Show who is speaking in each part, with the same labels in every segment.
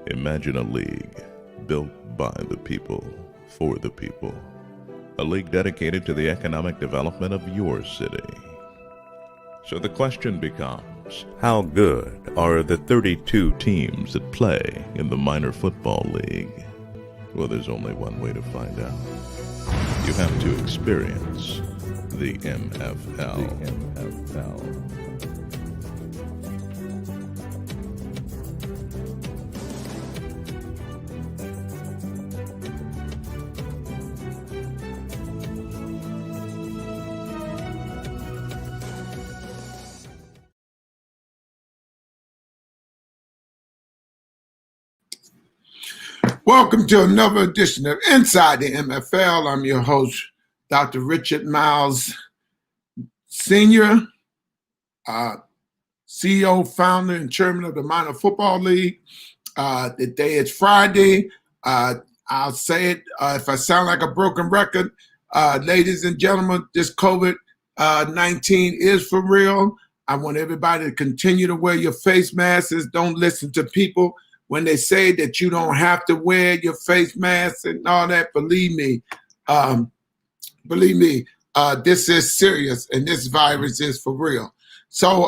Speaker 1: Imagine a league built by the people, for the people. A league dedicated to the economic development of your city. So the question becomes, how good are the 32 teams that play in the minor football league? Well, there's only one way to find out. You have to experience the MFL.
Speaker 2: Welcome to another edition of Inside the MFL. I'm your host, Dr. Richard Myles Sr., CEO, founder, and chairman of the Minor Football League. The day is Friday. I'll say it if I sound like a broken record. Ladies and gentlemen, this COVID-19 is for real. I want everybody to continue to wear your face masks. Don't listen to people when they say that you don't have to wear your face mask and all that. Believe me, this is serious, and this virus is for real. So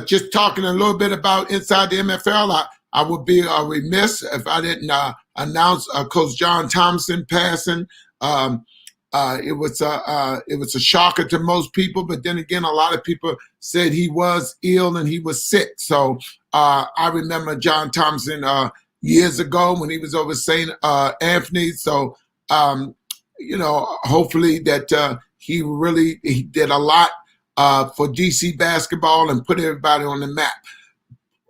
Speaker 2: just talking a little bit about Inside the MFL, I would be remiss if I didn't announce Coach John Thompson passing. It was a shocker to most people, but then again, a lot of people said he was ill and he was sick. So I remember John Thompson years ago when he was over St. Anthony. So hopefully that he did a lot for DC basketball and put everybody on the map.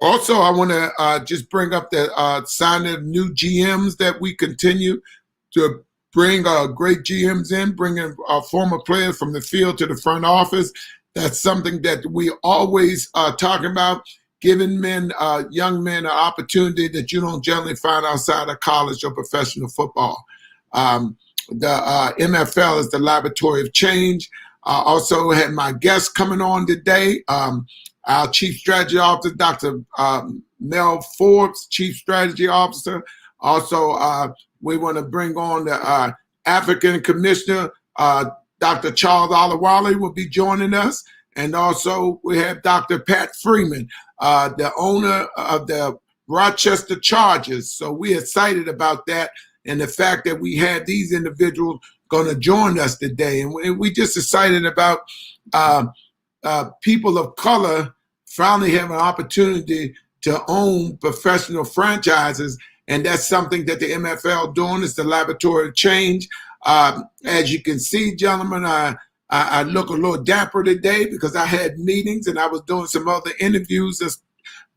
Speaker 2: Also, I want to just bring up the signing of new GMs that we continue to bring great GMs in, bringing former players from the field to the front office. That's something that we always talking about, giving young men an opportunity that you don't generally find outside of college or professional football. The MFL is the laboratory of change. Also had my guest coming on today, our Chief Strategy Officer, Dr. Mel Forbes, Chief Strategy Officer. Also, we want to bring on the African Commissioner, Dr. Charles Olawole will be joining us. And also we have Dr. Pat Freeman, the owner of the Rochester Chargers. So we're excited about that and the fact that we have these individuals going to join us today. And we just excited about people of color finally have an opportunity to own professional franchises. And that's something that the MFL doing is the laboratory of change. As you can see, gentlemen, I look a little dapper today because I had meetings and I was doing some other interviews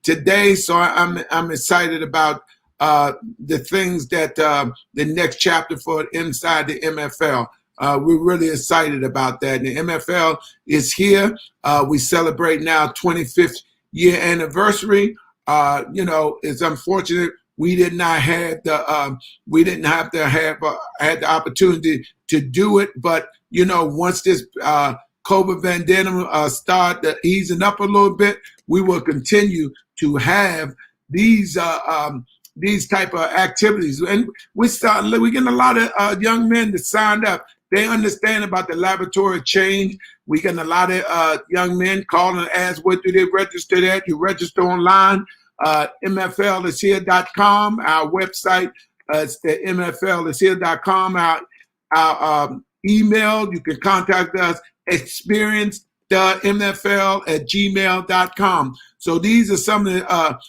Speaker 2: today. So I'm excited about the things that the next chapter for Inside the MFL. We're really excited about that. And the MFL is here. We celebrate now 25th year anniversary. It's unfortunate we did not have the had the opportunity to do it, but once this COVID pandemic start easing up a little bit, we will continue to have these type of activities, and we're getting a lot of young men that signed up. They understand about the laboratory change. We getting a lot of young men calling and ask where do they register at. You register online. MFLishere.com. Our website is the MFLishere.com. Our email, you can contact us, experience.mfl@gmail.com. So these are some of the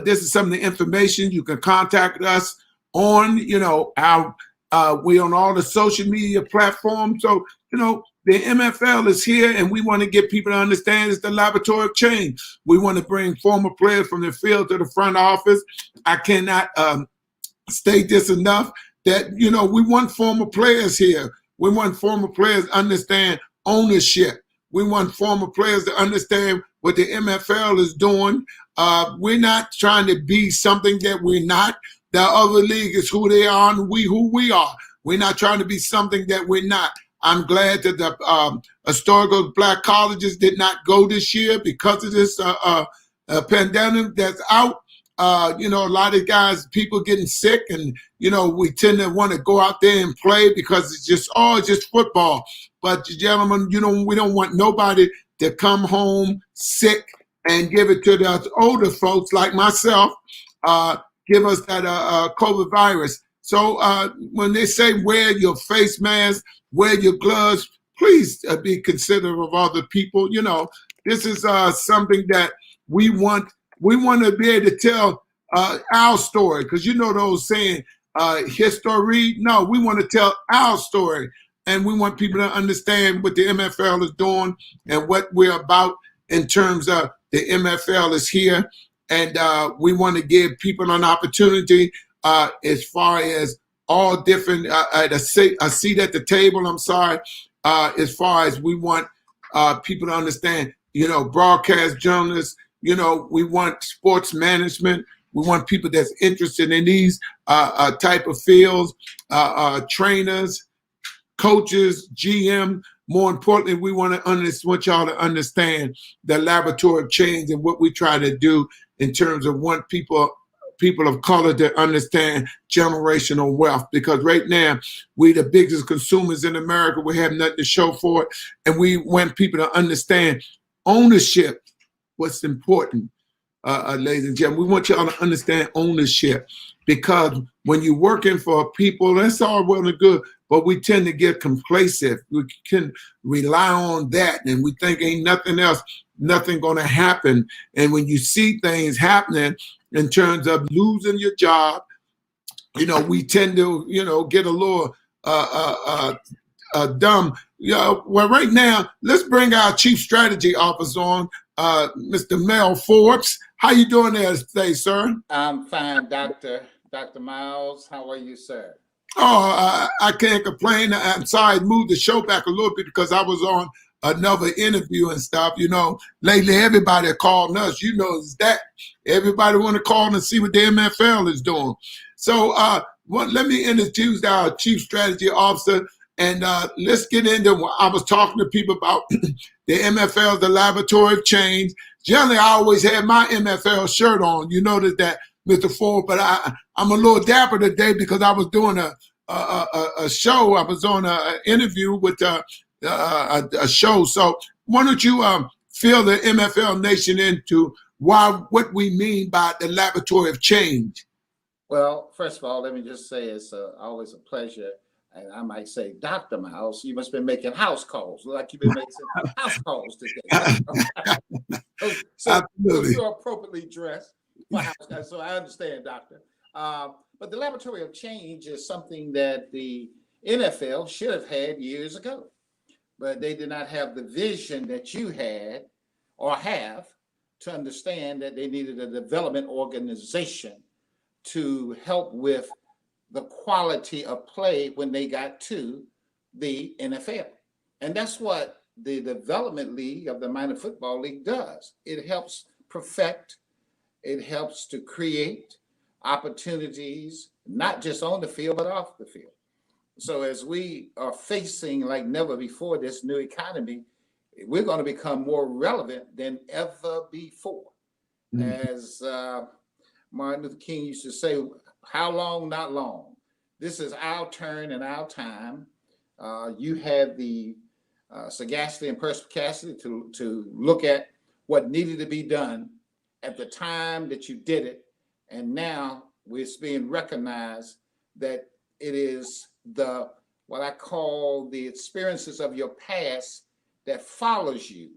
Speaker 2: this is some of the information you can contact us on. We on all the social media platforms. So the MFL is here, and we want to get people to understand it's the laboratory of change. We want to bring former players from the field to the front office. I cannot state this enough that, we want former players here. We want former players to understand ownership. We want former players to understand what the MFL is doing. We're not trying to be something that we're not. The other league is who they are and we who we are. We're not trying to be something that we're not. I'm glad that the historical black colleges did not go this year because of this pandemic that's out. You know, a lot of guys, people getting sick, and you know, we tend to want to go out there and play because it's just football. But gentlemen, you know, we don't want nobody to come home sick and give it to the older folks like myself. Give us that COVID virus. So when they say wear your face mask, wear your gloves, please be considerate of other people. You know, this is something that we want to be able to tell our story, because you know those saying, history. No, we want to tell our story, and we want people to understand what the MFL is doing and what we're about in terms of the MFL is here, and we want to give people an opportunity as far as all different a seat at the table. I'm sorry, as far as we want people to understand, you know, broadcast journalists, you know, we want sports management. We want people that's interested in these type of fields, trainers, coaches, GM. More importantly, we want y'all to understand the laboratory of change and what we try to do in terms of want people of color to understand generational wealth. Because right now, we the biggest consumers in America. We have nothing to show for it. And we want people to understand ownership, what's important, ladies and gentlemen. We want y'all to understand ownership, because when you're working for people, that's all well and good, but we tend to get complacent. We can rely on that, and we think ain't nothing else, nothing going to happen. And when you see things happening in terms of losing your job, you know, we tend to, you know, get a little dumb. You know, well, right now, let's bring our Chief Strategy Officer on, Mr. Mel Forbes. How you doing there today, sir?
Speaker 3: I'm fine, Dr. Myles. How are you, sir?
Speaker 2: Oh, I can't complain. I'm sorry I moved the show back a little bit because I was on another interview and stuff. You know, lately everybody calling us, you know, is that everybody want to call and see what the MFL is doing. So let me introduce our Chief Strategy Officer, and let's get into what I was talking to people about. The MFL, the laboratory of change. Generally, I always had my MFL shirt on. You notice that, Mr. Ford, but I'm a little dapper today because I was doing a show. I was on an interview with a show. So why don't you fill the MFL Nation into what we mean by the laboratory of change?
Speaker 3: Well, first of all, let me just say it's always a pleasure. And I might say, Dr. Myles, you must have been making house calls. Look like you've been making some house calls today. so you're appropriately dressed. So I understand, Doctor. But the laboratory of change is something that the NFL should have had years ago. But they did not have the vision that you had or have to understand that they needed a development organization to help with the quality of play when they got to the NFL. And that's what the development league of the minor football league does. It helps perfect, it helps to create opportunities, not just on the field, but off the field. So as we are facing like never before this new economy, we're going to become more relevant than ever before. As Martin Luther King used to say, how long, not long. This is our turn and our time. You had the sagacity and perspicacity to look at what needed to be done at the time that you did it. And now it's being recognized that it is what I call the experiences of your past that follows you.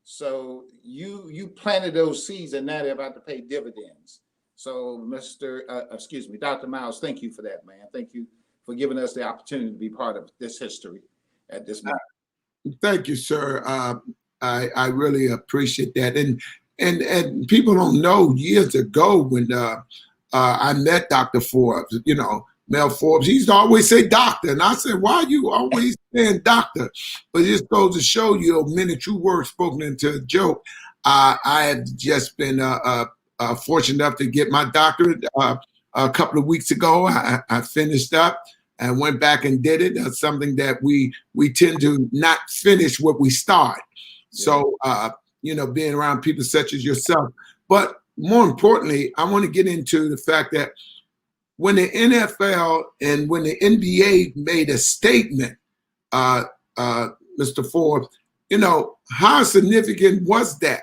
Speaker 3: So you planted those seeds, and now they're about to pay dividends. So Dr. Myles, thank you for that, man. Thank you for giving us the opportunity to be part of this history at this moment.
Speaker 2: Thank you, sir. I really appreciate that. And people don't know, years ago when I met Dr. Forbes, you know, Mel Forbes, he used to always say doctor. And I said, why are you always saying doctor? But it just goes to show you a minute true words spoken into a joke. I have just been fortunate enough to get my doctorate a couple of weeks ago. I finished up and went back and did it. That's something that we tend to not finish what we start. Yeah. So, you know, being around people such as yourself. But more importantly, I want to get into the fact that when the NFL and when the NBA made a statement, Mr. Forbes, how significant was that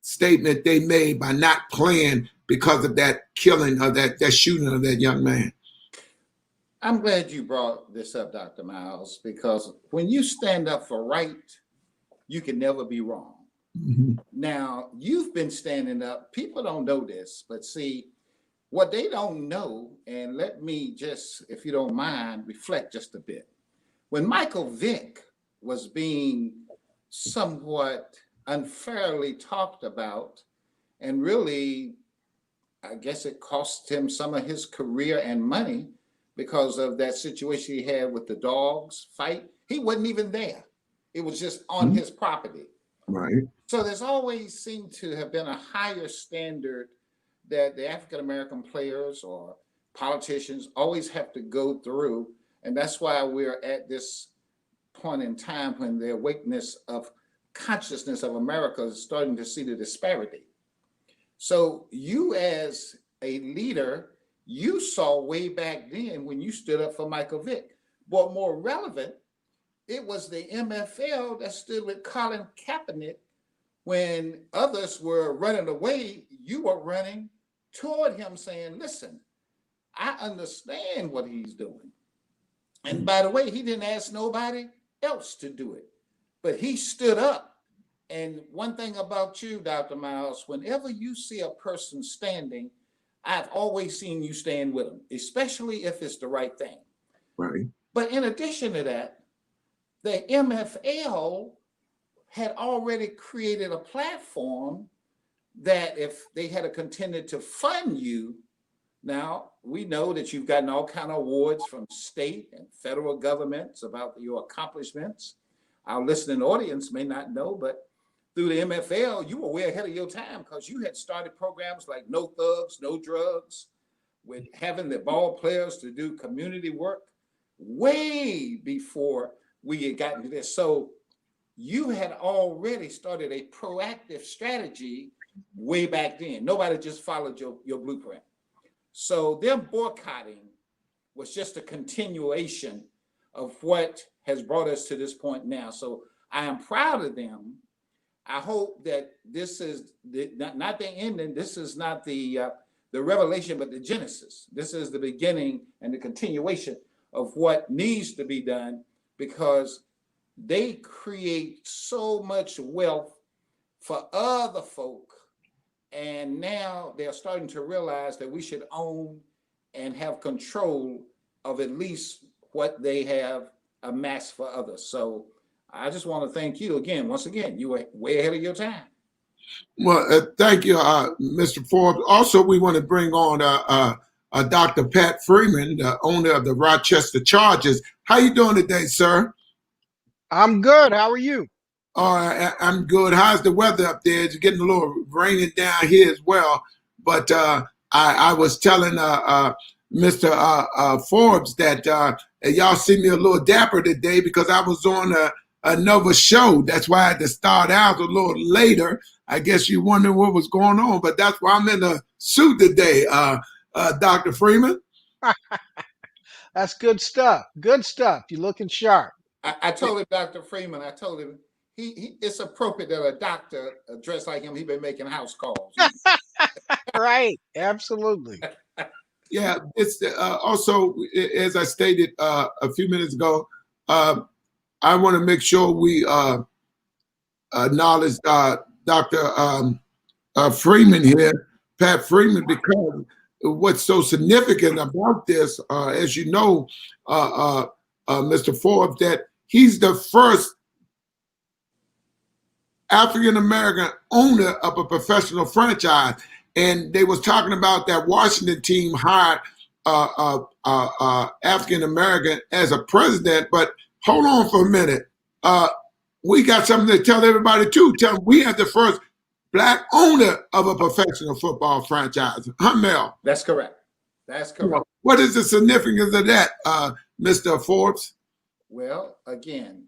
Speaker 2: statement they made by not playing because of that killing of that shooting of that young man?
Speaker 3: I'm glad you brought this up, Dr. Myles, because when you stand up for right, you can never be wrong.
Speaker 2: Mm-hmm.
Speaker 3: Now, you've been standing up. People don't know this, but see, what they don't know, and let me just, if you don't mind, reflect just a bit. When Michael Vick was being somewhat unfairly talked about, and really, I guess it cost him some of his career and money because of that situation he had with the dogs fight, he wasn't even there. It was just on his property.
Speaker 2: Right.
Speaker 3: So there's always seemed to have been a higher standard that the African-American players or politicians always have to go through. And that's why we're at this point in time when the awakeness of consciousness of America is starting to see the disparity. So you as a leader, you saw way back then when you stood up for Michael Vick. But more relevant, it was the MFL that stood with Colin Kaepernick when others were running away. You were running toward him saying, listen, I understand what he's doing. And by the way, he didn't ask nobody else to do it, but he stood up. And one thing about you, Dr. Myles, whenever you see a person standing, I've always seen you stand with them, especially if it's the right thing.
Speaker 2: Right.
Speaker 3: But in addition to that, the MFL had already created a platform that if they had continued to fund you, now we know that you've gotten all kind of awards from state and federal governments about your accomplishments. Our listening audience may not know, but through the MFL, you were way ahead of your time because you had started programs like No Thugs, No Drugs, with having the ball players to do community work way before we had gotten to this. So you had already started a proactive strategy way back then. Nobody just followed your blueprint. So them boycotting was just a continuation of what has brought us to this point now. So I am proud of them. I hope that this is not the ending. This is not the revelation, but the genesis. This is the beginning and the continuation of what needs to be done, because they create so much wealth for other folk. And now they're starting to realize that we should own and have control of at least what they have amassed for others. So I just want to thank you again. Once again, you were way ahead of your time.
Speaker 2: Well, thank you, Mr. Forbes. Also, we want to bring on Dr. Pat Freeman, the owner of the Rochester Chargers. How you doing today, sir?
Speaker 4: I'm good. How are you?
Speaker 2: I'm good. How's the weather up there? It's getting a little raining down here as well. But I was telling Mr. Forbes that y'all see me a little dapper today because I was on another show. That's why I had to start out a little later. I guess you wondering what was going on, but that's why I'm in a suit today, Dr. Freeman.
Speaker 4: That's good stuff. Good stuff. You're looking sharp.
Speaker 3: I told him, Dr. Freeman, I told him it's appropriate that a doctor dressed like him, he's been making house calls.
Speaker 4: Right. Absolutely.
Speaker 2: Yeah, it's also, as I stated a few minutes ago, I want to make sure we acknowledge Dr. Freeman here, Pat Freeman, because what's so significant about this, as you know, Mr. Forbes, that he's the first African-American owner of a professional franchise. And they was talking about that Washington team hired African-American as a president. But hold on for a minute. We got something to tell everybody too. Tell them we are the first Black owner of a professional football franchise. Huh, Mel?
Speaker 3: That's correct. That's correct.
Speaker 2: What is the significance of that, Mr. Forbes?
Speaker 3: Well, again,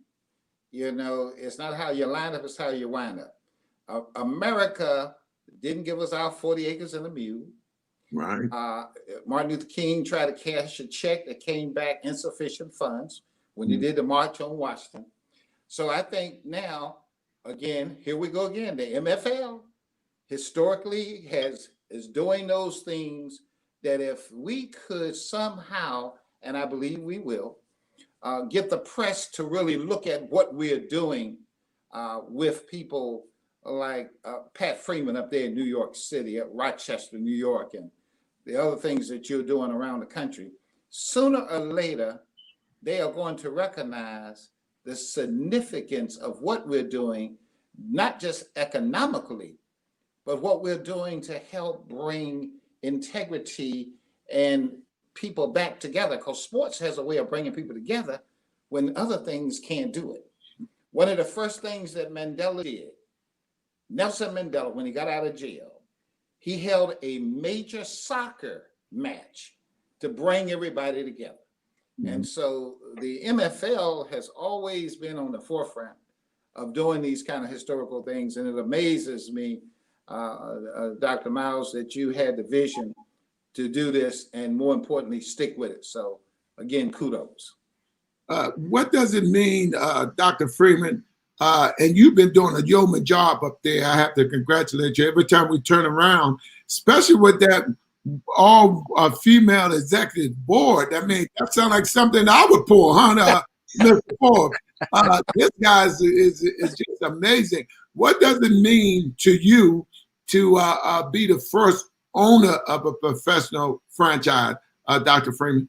Speaker 3: it's not how you line up, it's how you wind up. America didn't give us our 40 acres and a mule.
Speaker 2: Right.
Speaker 3: Martin Luther King tried to cash a check that came back insufficient funds when he did the March on Washington. So I think now, again, here we go again. The MFL historically is doing those things that if we could somehow, and I believe we will, get the press to really look at what we're doing with people like Pat Freeman up there in New York City, at Rochester, New York, and the other things that you're doing around the country, sooner or later, they are going to recognize the significance of what we're doing, not just economically, but what we're doing to help bring integrity and people back together, because sports has a way of bringing people together when other things can't do it. One of the first things that Mandela did, Nelson Mandela, when he got out of jail, he held a major soccer match to bring everybody together. And so the MFL has always been on the forefront of doing these kind of historical things. And it amazes me, Dr. Myles, that you had the vision to do this and, more importantly, stick with it. So again, kudos.
Speaker 2: What does it mean, Dr. Freeman? And you've been doing a yeoman job up there. I have to congratulate you. Every time we turn around, especially with that all female executive board. I mean, that sounds like something I would pull, huh, Mr. Forbes? This guy is just amazing. What does it mean to you to be the first owner of a professional franchise, Dr. Freeman?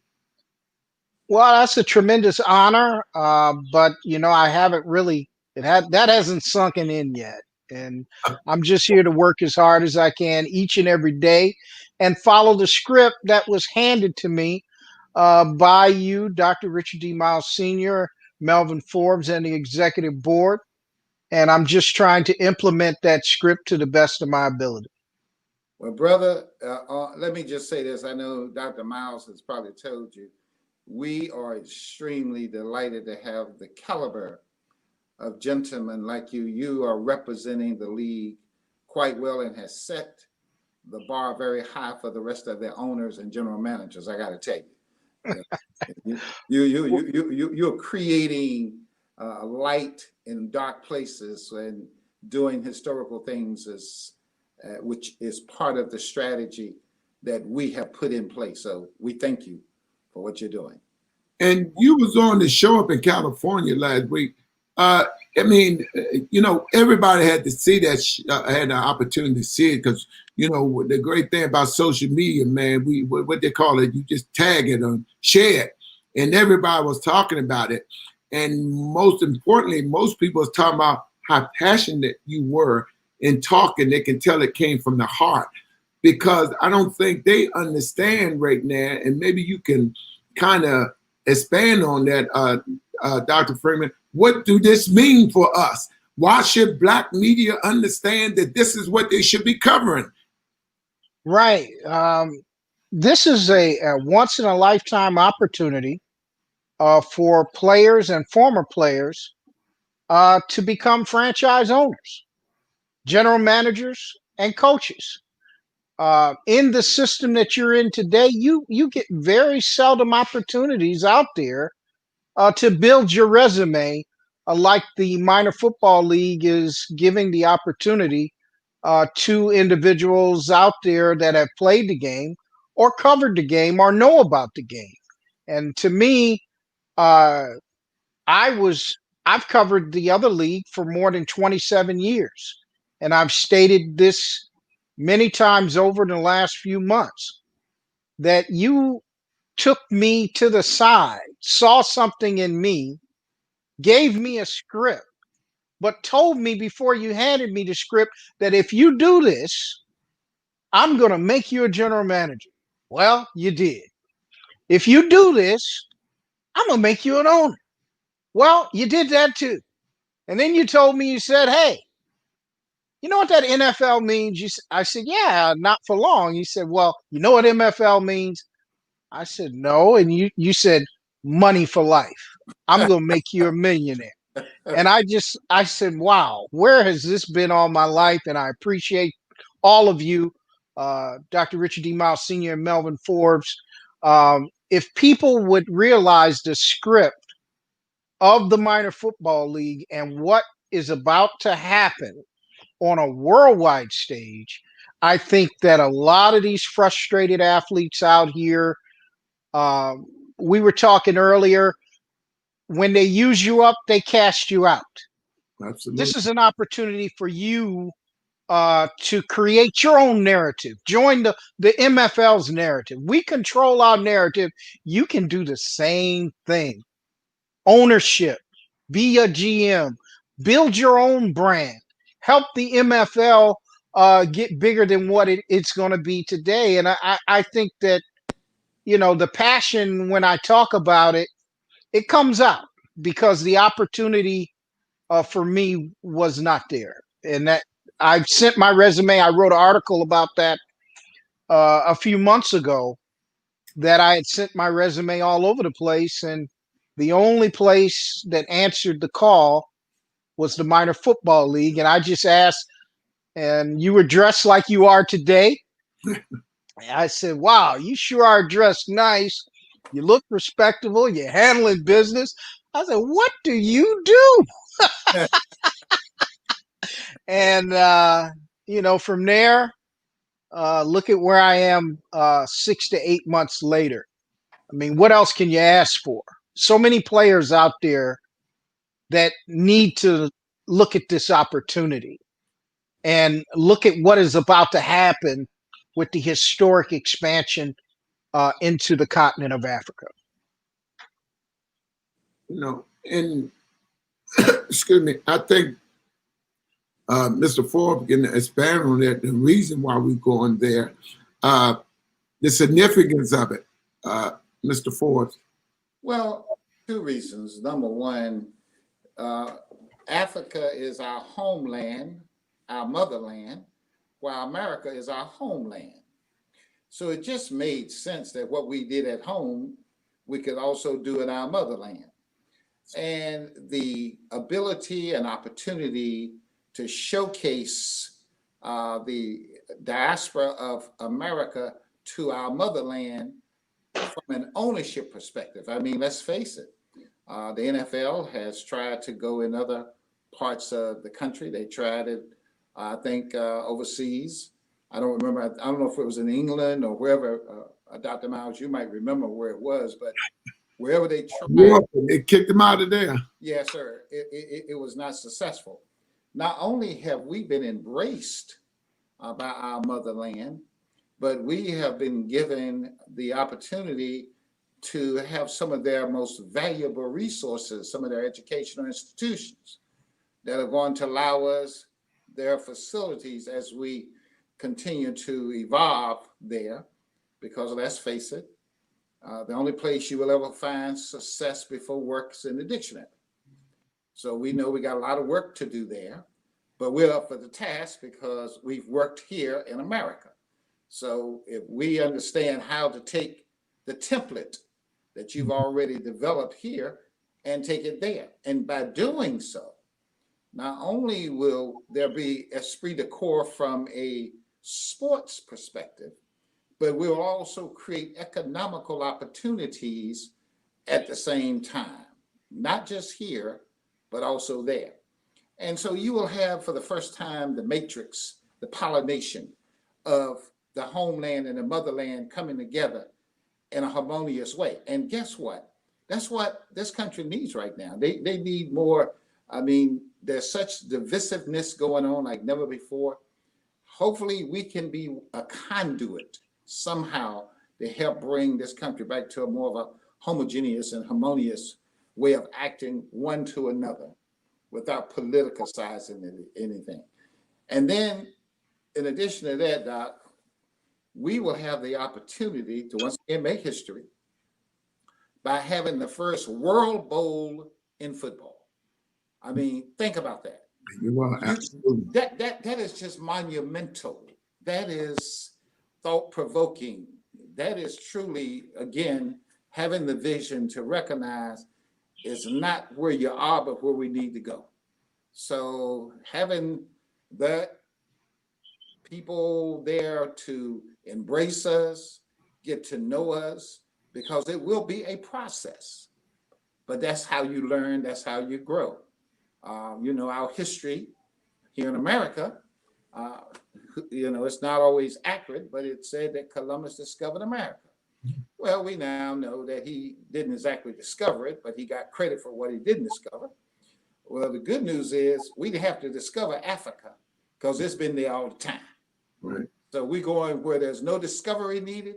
Speaker 4: Well, that's a tremendous honor, but I haven't really. That hasn't sunken in yet, and I'm just here to work as hard as I can each and every day, and follow the script that was handed to me by you, Dr. Richard D. Myles Sr., Melvin Forbes, and the executive board, and I'm just trying to implement that script to the best of my ability.
Speaker 3: Well, brother, let me just say this. I know Dr. Myles has probably told you, we are extremely delighted to have the caliber of gentlemen like you. You are representing the league quite well and has set the bar very high for the rest of their owners and general managers. I got to tell you, you're creating light in dark places and doing historical things, which is part of the strategy that we have put in place. So we thank you for what you're doing.
Speaker 2: And you was on the show up in California last week. I mean, everybody had to see that, had the opportunity to see it, because, the great thing about social media, man, what they call it, you just tag it or share it, and everybody was talking about it. And most importantly, most people was talking about how passionate you were in talking. They can tell it came from the heart, because I don't think they understand right now, and maybe you can kind of expand on that, Dr. Freeman. What do this mean for us? Why should Black media understand that this is what they should be covering?
Speaker 4: Right. This is a once in a lifetime opportunity for players and former players to become franchise owners, general managers, and coaches. In the system that you're in today, you get very seldom opportunities out there to build your resume, like the minor football league is giving the opportunity to individuals out there that have played the game or covered the game or know about the game. And to me, I've covered the other league for more than 27 years. And I've stated this many times over the last few months, that you took me to the side, saw something in me, gave me a script, but told me before you handed me the script that if you do this, I'm going to make you a general manager. Well, you did. If you do this, I'm going to make you an owner. Well, you did that too. And then you told me, you said, hey, you know what that NFL means? I said, yeah, not for long. You said, well, you know what MFL means? I said, no. And you said, money for life. I'm going to make you a millionaire. And I said, wow, where has this been all my life? And I appreciate all of you, Dr. Richard D. Myles Sr. and Melvin Forbes, if people would realize the script of the minor football league and what is about to happen on a worldwide stage, I think that a lot of these frustrated athletes out here, we were talking earlier, when they use you up, they cast you out.
Speaker 2: Absolutely.
Speaker 4: This is an opportunity for you to create your own narrative. Join the MFL's narrative. We control our narrative. You can do the same thing. Ownership, be a GM, build your own brand, help the MFL get bigger than what it's going to be today. And I think that, you know, the passion when I talk about it, it comes out because the opportunity for me was not there. And that I've sent my resume. I wrote an article about that a few months ago, that I had sent my resume all over the place. And the only place that answered the call was the minor football league. And I just asked, and you were dressed like you are today. I said, wow, you sure are dressed nice. You look respectable. You're handling business. I said, what do you do? And, you know, from there, look at where I am 6 to 8 months later. I mean, what else can you ask for? So many players out there that need to look at this opportunity and look at what is about to happen with the historic expansion into the continent of Africa.
Speaker 2: You know, and excuse me, I think Mr. Forbes can expand on that. The reason why we're going there, the significance of it, Mr. Forbes.
Speaker 3: Well, two reasons. Number one, Africa is our homeland, our motherland, while America is our homeland. So it just made sense that what we did at home, we could also do in our motherland. And the ability and opportunity to showcase the diaspora of America to our motherland from an ownership perspective. I mean, let's face it, the NFL has tried to go in other parts of the country. They tried it, I think, overseas. I don't remember. I don't know if it was in England or wherever. Dr. Myles, you might remember where it was, but wherever they tried,
Speaker 2: they kicked him out of there.
Speaker 3: Yes, sir. It was not successful. Not only have we been embraced by our motherland, but we have been given the opportunity to have some of their most valuable resources, some of their educational institutions that are going to allow us their facilities as we continue to evolve there. Because let's face it, the only place you will ever find success before work is in the dictionary. So we know we got a lot of work to do there, but we're up for the task because we've worked here in America. So if we understand how to take the template that you've already developed here and take it there, and by doing so, not only will there be esprit de corps from a sports perspective, but we'll also create economical opportunities at the same time, not just here, but also there. And so you will have, for the first time, the matrix, the pollination of the homeland and the motherland coming together in a harmonious way. And guess what? That's what this country needs right now. They need more. I mean, there's such divisiveness going on like never before. Hopefully we can be a conduit somehow to help bring this country back to a more of a homogeneous and harmonious way of acting one to another without politicizing anything. And then in addition to that, Doc, we will have the opportunity to once again make history by having the first World Bowl in football. I mean, think about that. That is just monumental. That is thought-provoking. That is truly, again, having the vision to recognize it's not where you are, but where we need to go. So having that people there to embrace us, get to know us, because it will be a process. But that's how you learn, that's how you grow. Our history here in America, it's not always accurate, but it said that Columbus discovered America. Well, we now know that he didn't exactly discover it, but he got credit for what he didn't discover. Well, the good news is we didn't have to discover Africa because it's been there all the time.
Speaker 2: Right.
Speaker 3: So we're going where there's no discovery needed.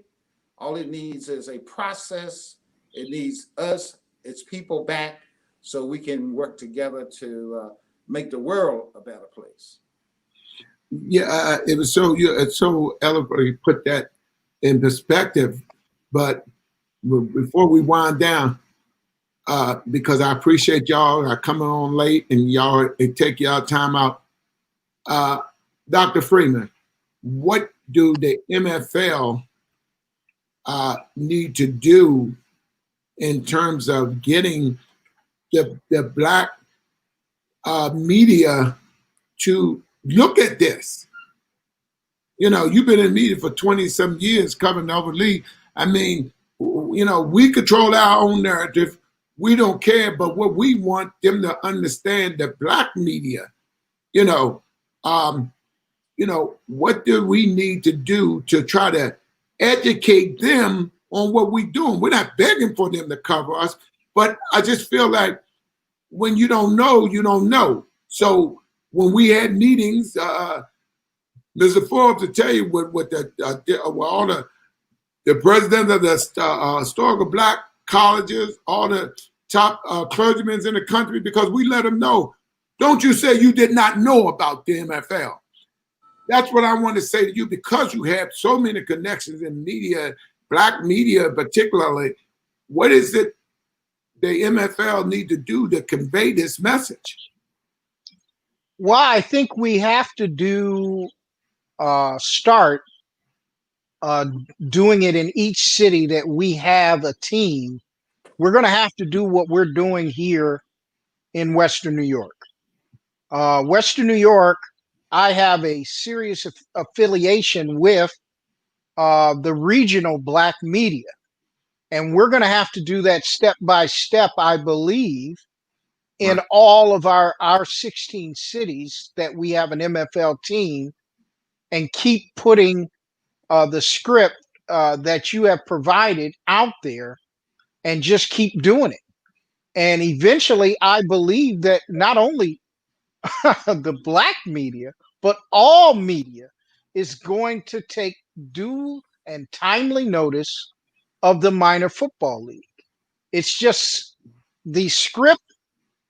Speaker 3: All it needs is a process. It needs us, its people back, so we can work together to make the world a better place.
Speaker 2: Yeah, it's so eloquent you put that in perspective. But before we wind down, because I appreciate y'all coming on late and y'all take y'all time out. Dr. Freeman, what do the MFL need to do in terms of getting the Black media to look at this? You've been in media for 20-some years covering the other league. I mean, we control our own narrative. We don't care, but what we want them to understand, the Black media, what do we need to do to try to educate them on what we're doing? We're not begging for them to cover us, but I just feel like when you don't know, you don't know. So when we had meetings, Mr. Forbes, to tell you what all the presidents of the historical Black colleges, all the top clergymen in the country, because we let them know, don't you say you did not know about the MFL. That's what I want to say to you, because you have so many connections in media, Black media particularly. What is it the MFL need to do to convey this message?
Speaker 4: Well, I think we have to start doing it in each city that we have a team. We're going to have to do what we're doing here in Western New York. Western New York, I have a serious affiliation with the regional Black media. And we're going to have to do that step by step, I believe, in all of our 16 cities that we have an MFL team, and keep putting the script that you have provided out there and just keep doing it. And eventually, I believe that not only the Black media, but all media is going to take due and timely notice of the minor football league. It's just the script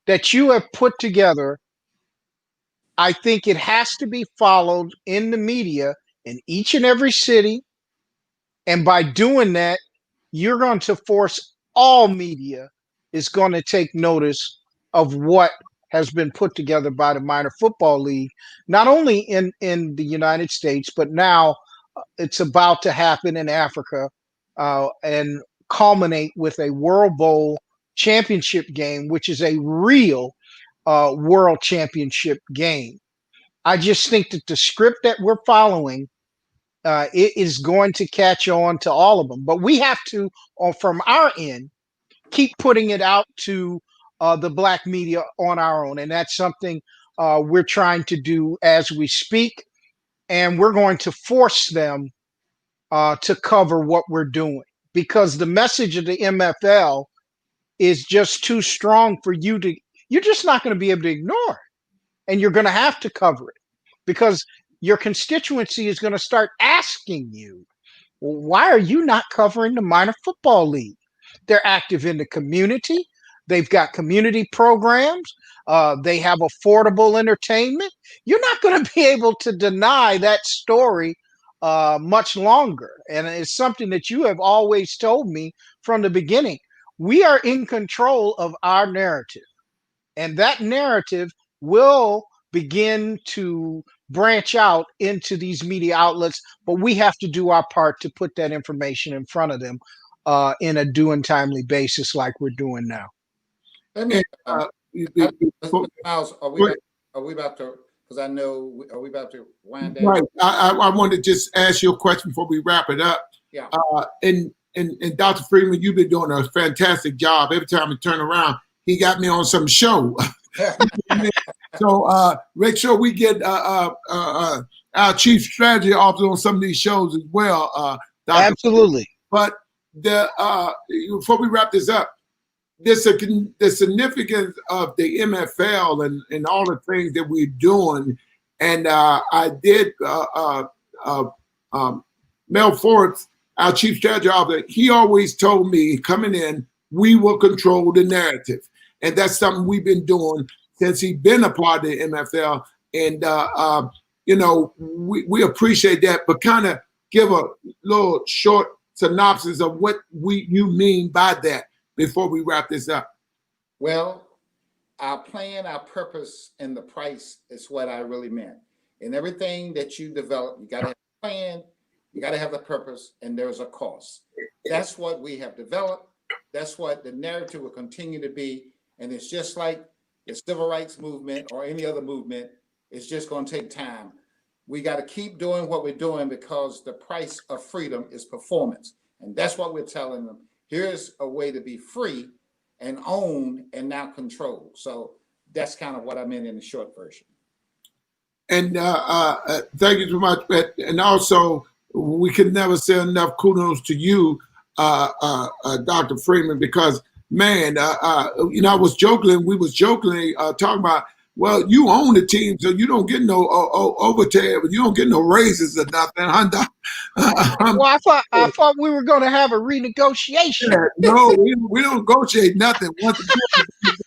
Speaker 4: that you have put together. I think it has to be followed in the media in each and every city. And by doing that, you're going to force all media is going to take notice of what has been put together by the minor football league, not only in the United States, but now it's about to happen in Africa and culminate with a World Bowl championship game, which is a real world championship game. I just think that the script that we're following, it is going to catch on to all of them. But we have to, from our end, keep putting it out to the Black media on our own. And that's something we're trying to do as we speak. And we're going to force them to cover what we're doing, because the message of the MFL is just too strong for you're just not going to be able to ignore it. And you're going to have to cover it, because your constituency is going to start asking you, well, why are you not covering the minor football league? They're active in the community. They've got community programs. They have affordable entertainment. You're not going to be able to deny that story much longer. And it's something that you have always told me from the beginning. We are in control of our narrative, and that narrative will begin to branch out into these media outlets, but we have to do our part to put that information in front of them in a due and timely basis, like we're doing now.
Speaker 3: Let me, Myles, are we about to Because I know, are we about to wind down?
Speaker 2: Right. I want to just ask you a question before we wrap it up.
Speaker 3: Yeah.
Speaker 2: And Dr. Freeman, you've been doing a fantastic job. Every time I turn around, he got me on some show. So make sure we get our Chief Strategy Officer on some of these shows as well. Dr.
Speaker 4: Absolutely.
Speaker 2: But before we wrap this up, the significance of the MFL and all the things that we're doing, and I did Mel Forbes, our Chief Strategy Officer, he always told me coming in, we will control the narrative. And that's something we've been doing since he's been a part of the MFL. And, you know, we appreciate that, but kind of give a little short synopsis of what you mean by that before we wrap this up.
Speaker 3: Well, our plan, our purpose, and the price is what I really meant. In everything that you develop, you got to have a plan, you got to have the purpose, and there's a cost. That's what we have developed. That's what the narrative will continue to be. And it's just like the civil rights movement or any other movement. It's just going to take time. We got to keep doing what we're doing because the price of freedom is performance. And that's what we're telling them. Here's a way to be free and own and now control. So that's kind of what I meant in the short version.
Speaker 2: And thank you so much. And also, we can never say enough kudos to you, Dr. Freeman, because, man, you know, we was jokingly talking about, well, you own the team, so you don't get no overtime, you don't get no raises or nothing.
Speaker 4: Well, I thought we were going to have a renegotiation.
Speaker 2: Yeah, no, we don't negotiate nothing. Once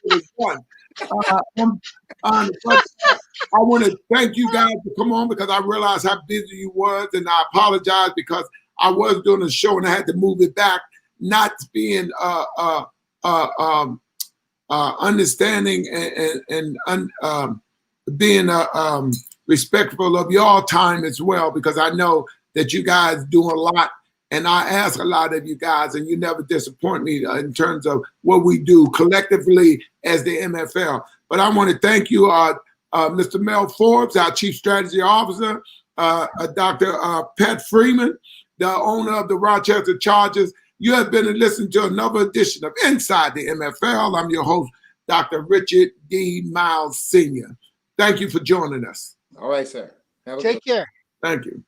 Speaker 2: it's done. But I want to thank you guys for coming on because I realized how busy you was, and I apologize because I was doing a show and I had to move it back, not being understanding and being respectful of your time as well, because I know that you guys do a lot, and I ask a lot of you guys, and you never disappoint me in terms of what we do collectively as the MFL. But I want to thank you, Mr. Mel Forbes, our Chief Strategy Officer, Dr. Pat Freeman, the owner of the Rochester Chargers. You have been listening to another edition of Inside the MFL. I'm your host, Dr. Richard D. Myles Sr. Thank you for joining us.
Speaker 3: All right, sir.
Speaker 4: Take care.
Speaker 2: Thank you.